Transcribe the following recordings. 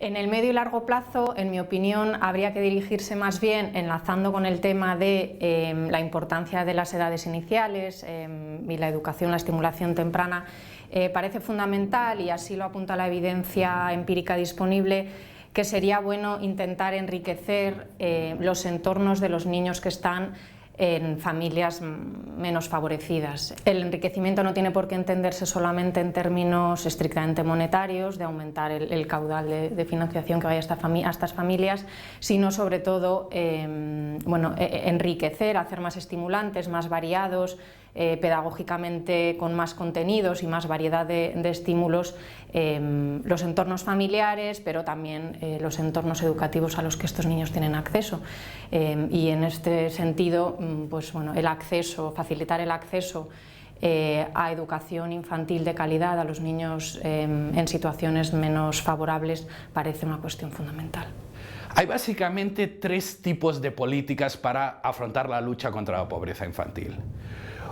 En el medio y largo plazo, en mi opinión, habría que dirigirse más bien, enlazando con el tema de la importancia de las edades iniciales y la educación, la estimulación temprana, parece fundamental, y así lo apunta la evidencia empírica disponible, que sería bueno intentar enriquecer los entornos de los niños que están en familias menos favorecidas. El enriquecimiento no tiene por qué entenderse solamente en términos estrictamente monetarios, de aumentar el caudal de financiación que vaya a estas familias, sino sobre todo enriquecer, hacer más estimulantes, más variados, pedagógicamente con más contenidos y más variedad de estímulos, los entornos familiares, pero también los entornos educativos a los que estos niños tienen acceso. Y en este sentido, facilitar el acceso a educación infantil de calidad a los niños en situaciones menos favorables parece una cuestión fundamental. Hay básicamente tres tipos de políticas para afrontar la lucha contra la pobreza infantil.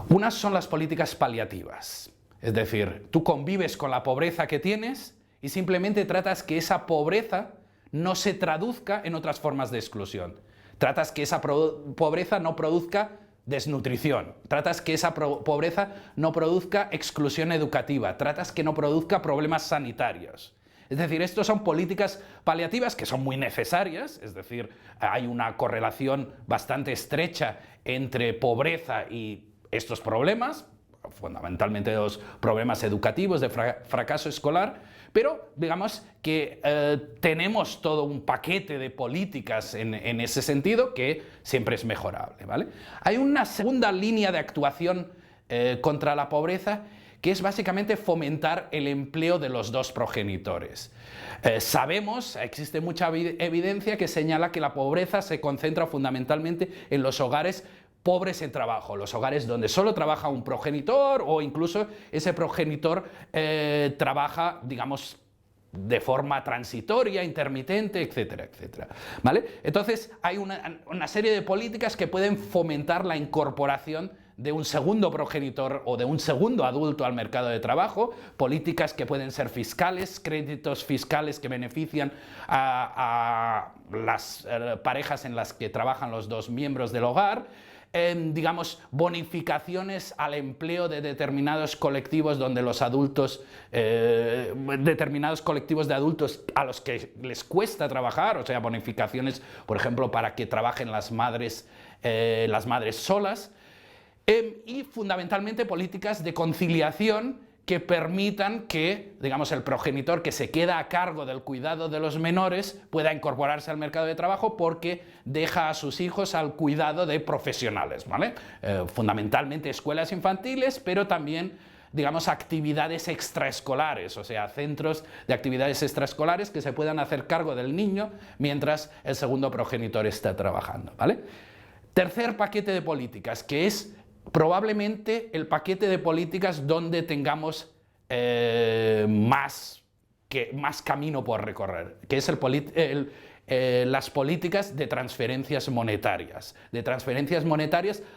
Unas son las políticas paliativas, es decir, tú convives con la pobreza que tienes y simplemente tratas que esa pobreza no se traduzca en otras formas de exclusión. Tratas que esa pobreza no produzca desnutrición, tratas que esa pobreza no produzca exclusión educativa, tratas que no produzca problemas sanitarios. Es decir, estas son políticas paliativas que son muy necesarias, es decir, hay una correlación bastante estrecha entre pobreza y estos problemas, fundamentalmente los problemas educativos de fracaso escolar, pero digamos que tenemos todo un paquete de políticas en ese sentido que siempre es mejorable, ¿vale? Hay una segunda línea de actuación contra la pobreza, que es básicamente fomentar el empleo de los dos progenitores. Existe mucha evidencia que señala que la pobreza se concentra fundamentalmente en los hogares pobres en trabajo, los hogares donde solo trabaja un progenitor o incluso ese progenitor trabaja, digamos, de forma transitoria, intermitente, etcétera, etcétera, ¿vale? Entonces hay una serie de políticas que pueden fomentar la incorporación de un segundo progenitor o de un segundo adulto al mercado de trabajo, políticas que pueden ser fiscales, créditos fiscales que benefician a las parejas en las que trabajan los dos miembros del hogar, digamos, bonificaciones al empleo de determinados colectivos donde los adultos, determinados colectivos de adultos a los que les cuesta trabajar, o sea, bonificaciones, por ejemplo, para que trabajen las madres solas, y fundamentalmente políticas de conciliación que permitan que, digamos, el progenitor que se queda a cargo del cuidado de los menores pueda incorporarse al mercado de trabajo porque deja a sus hijos al cuidado de profesionales, ¿vale? Fundamentalmente escuelas infantiles, pero también, digamos, actividades extraescolares, o sea, centros de actividades extraescolares que se puedan hacer cargo del niño mientras el segundo progenitor está trabajando, ¿vale? Tercer paquete de políticas, que es probablemente el paquete de políticas donde tengamos más camino por recorrer, que es las políticas de transferencias monetarias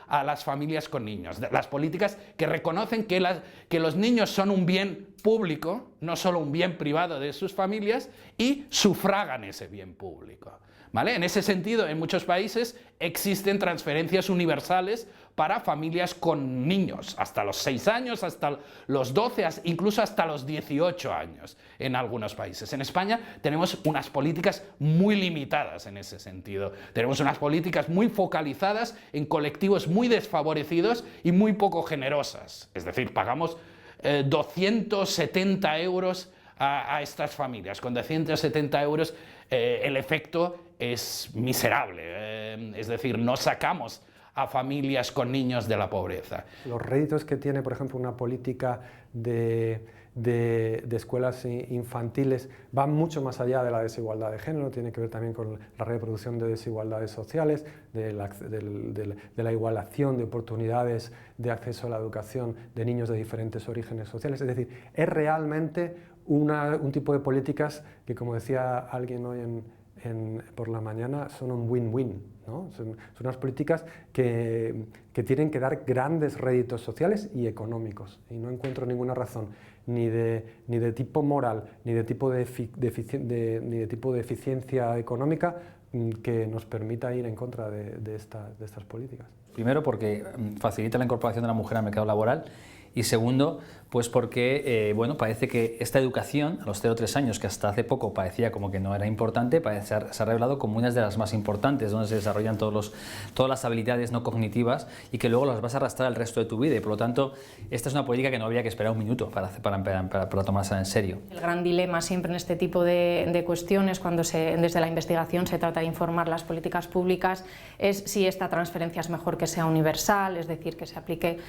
a las familias con niños, las políticas que reconocen que los niños son un bien público, no solo un bien privado de sus familias, y sufragan ese bien público, ¿vale? En ese sentido, en muchos países existen transferencias universales para familias con niños, hasta los 6 años, hasta los 12, incluso hasta los 18 años en algunos países. En España tenemos unas políticas muy limitadas en ese sentido. Tenemos unas políticas muy focalizadas en colectivos muy desfavorecidos y muy poco generosas. Es decir, pagamos 270 euros a estas familias. Con 270 euros el efecto es miserable. Es decir, no sacamos a familias con niños de la pobreza. Los réditos que tiene, por ejemplo, una política de escuelas infantiles van mucho más allá de la desigualdad de género, tiene que ver también con la reproducción de desigualdades sociales, de la igualación de oportunidades de acceso a la educación de niños de diferentes orígenes sociales. Es decir, es realmente un tipo de políticas que, como decía alguien hoy por la mañana son un win-win, ¿no? Son unas políticas que tienen que dar grandes réditos sociales y económicos, y no encuentro ninguna razón ni de tipo moral ni de tipo de eficiencia económica que nos permita ir en contra de estas políticas. Primero, porque facilita la incorporación de la mujer al mercado laboral, y segundo, pues porque bueno, parece que esta educación a los 0-3 años, que hasta hace poco parecía como que no era importante, se ha revelado como una de las más importantes, donde se desarrollan todas las habilidades no cognitivas y que luego las vas a arrastrar el resto de tu vida, y por lo tanto esta es una política que no habría que esperar un minuto para tomársela en serio. El gran dilema siempre en este tipo de cuestiones, cuando desde la investigación se trata de informar las políticas públicas, es si esta transferencia es mejor que sea universal, es decir, que se aplique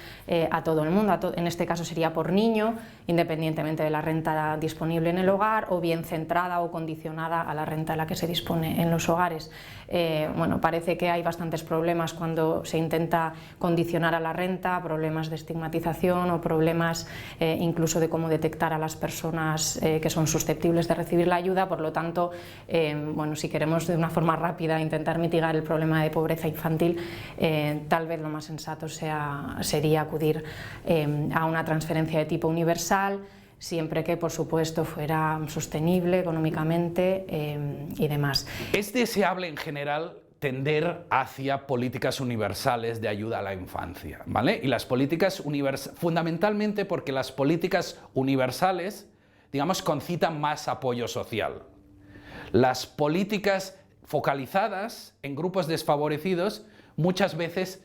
a todo el mundo, en este caso sería por niño, independientemente de la renta disponible en el hogar, o bien centrada o condicionada a la renta a la que se dispone en los hogares. Bueno, parece que hay bastantes problemas cuando se intenta condicionar a la renta, problemas de estigmatización o problemas incluso de cómo detectar a las personas que son susceptibles de recibir la ayuda. Por lo tanto, bueno, si queremos de una forma rápida intentar mitigar el problema de pobreza infantil, tal vez lo más sensato sería acudir a una transferencia de tipo universal, siempre que, por supuesto, fuera sostenible económicamente y demás. Es deseable, en general, tender hacia políticas universales de ayuda a la infancia, ¿vale? Y las políticas universales, fundamentalmente porque las políticas universales, digamos, concitan más apoyo social. Las políticas focalizadas en grupos desfavorecidos muchas veces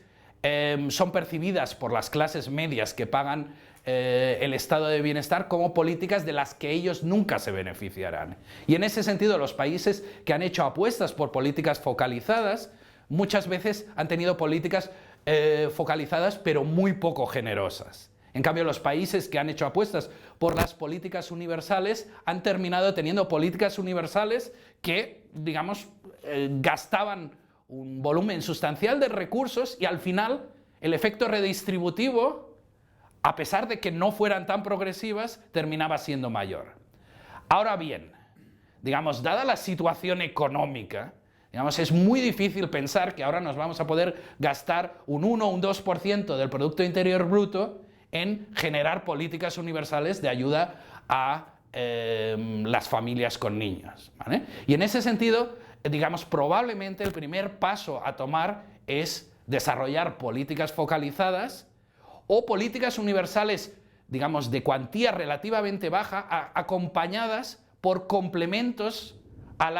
son percibidas por las clases medias que pagan el estado de bienestar como políticas de las que ellos nunca se beneficiarán. Y en ese sentido, los países que han hecho apuestas por políticas focalizadas muchas veces han tenido políticas focalizadas pero muy poco generosas. En cambio, los países que han hecho apuestas por las políticas universales han terminado teniendo políticas universales que, digamos, gastaban un volumen sustancial de recursos, y al final el efecto redistributivo, a pesar de que no fueran tan progresivas, terminaba siendo mayor. Ahora bien, digamos, dada la situación económica, digamos, es muy difícil pensar que ahora nos vamos a poder gastar un 1 o un 2% del Producto Interior Bruto en generar políticas universales de ayuda a las familias con niños, ¿vale? Y en ese sentido, digamos, probablemente el primer paso a tomar es desarrollar políticas focalizadas o políticas universales, digamos, de cuantía relativamente baja, acompañadas por complementos a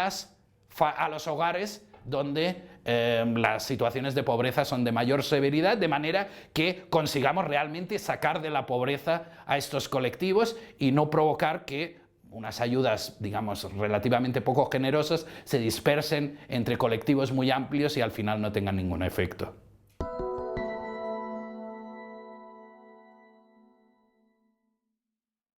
los hogares donde las situaciones de pobreza son de mayor severidad, de manera que consigamos realmente sacar de la pobreza a estos colectivos y no provocar que unas ayudas, digamos, relativamente poco generosas se dispersen entre colectivos muy amplios y al final no tengan ningún efecto.